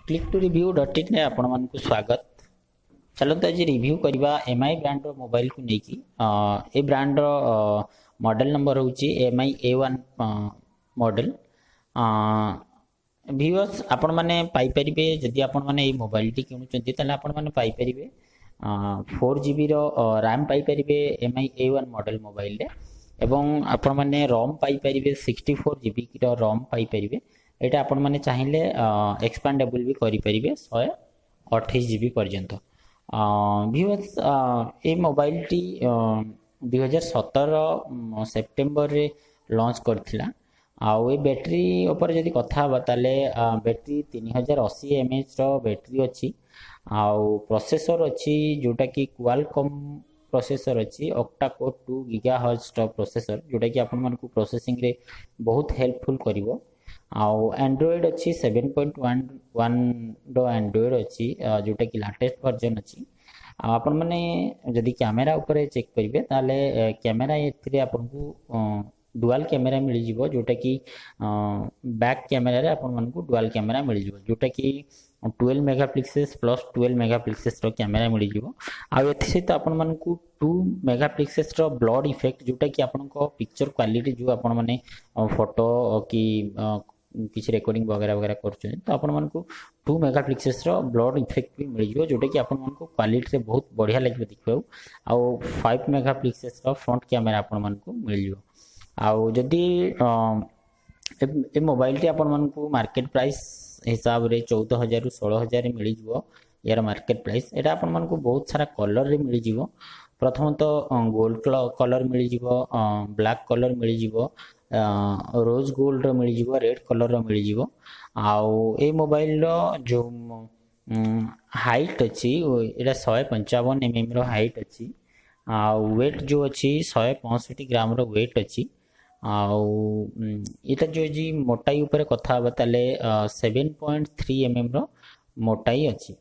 Click to review dot in आपण मान स्वागत। चलते आज रिव्यू करवा एमआई ब्रांड मोबाइल को लेकिन ए ब्रांड मॉडल नंबर हूँ एमआई A1 मॉडल। व्यूअर्स आपण मैंने पाइपे जदि आपण मैंने मोबाइल टी किणुचंती ताले आपण मैंने पाइपे 4GB रैम पाइपे एमआई A1 मॉडल मोबाइल रे एवं आपण मैंने रोम पाइपे 64GB रोम पाइपे। यहाँ आपण मैंने चाहिए एक्सपांडेबल भी करें 128GB पर्यंत। व्यूअर्स ये मोबाइल टी 2017 सेप्टेम्बर रे लॉन्च करथिला। आउ ये बैटरी ऊपर जदि कथा बताले बैटरी 3080 mAh रो बैटरी अच्छी। आउ प्रोसेसर अच्छी जोटा कि क्वालकॉम प्रोसेसर अच्छी ऑक्टा कोर 2 GHz रो प्रोसेसर जोटा कि आपण मानकु प्रोसेसिंग रे बहुत हेल्पफुल करिवो। आउ एंड्रॉइड अच्छी 7.1 रो एंड्रॉइड अच्छी जोटा कि लेटेस्ट वर्जन अच्छी। आपण माने जदि कैमेरा ऊपर चेक करिवे ताले कैमेरा एथिरे आपनकु डुअल कैमेरा मिल जिवो जोटा कि बैक कैमेरा रे आपण मानकु डुअल कैमेरा मिल जिवो जोटा कि 12 मेगापिक्सेल्स प्लस 12 मेगापिक्सेल्स रो कैमेरा मिल जिवो। आ एथि सहित आपण मानकु 2 मेगापिक्सेल्स रो ब्लड इफेक्ट जोटा कि आपनको पिक्चर क्वालिटी जो आपण माने फोटो कि किसी रेकॉर्डिंग वगैरह वगैरह करछन तो आपण मानकु 2 मेगापिक्सेल्स रो ब्लड इफेक्ट भी मिल जिवो जोटा कि आपण मानकु क्वालिटी रे बहुत बढ़िया लागबो देखिबो। आ 5 मेगापिक्सेल्स रो फ्रंट कैमेरा आपण मानकु मिल जिवो। आउ जदि ए मोबाइल टी आपण मानकु मार्केट प्राइस हिसाब रे 14,000 रु 16,000 मिल जिवो। यार मार्केट प्राइस एटा आपण मानकु बहुत सारा कलर रे मिल जिवो। प्रथम तो गोल्ड कलर मिल जिवो, ब्लैक कलर मिल जिवो, रोज गोल्ड रो मिल जिवो, रेड कलर रो मिल जिवो। आउ ए मोबाइल रो जो हाइट अछि एटा 155 mm रो हाइट अछि। आउ वेट जो अछि 165 ग्राम रो वेट अछि। आउ इटा जो जी मोटाई ऊपर कथा बताले 7.3 mm रो मोटाई अछि।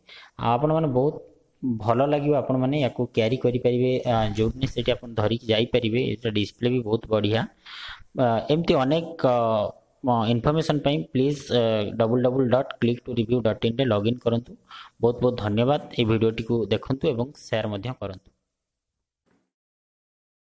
आपण माने बहुत भलो लागियो आपण माने याको कैरी करि परिबे जोने सेठी आपण धरि के जाई परिबे। एटा डिस्प्ले भी बहुत बढ़िया। एमती अनेक इन्फॉर्मेशन पाई प्लीज www.click2review.in रे लॉगिन करंतु। बहुत बहुत धन्यवाद। ए वीडियो टी को देखंतु एवं शेयर मध्य करंतु।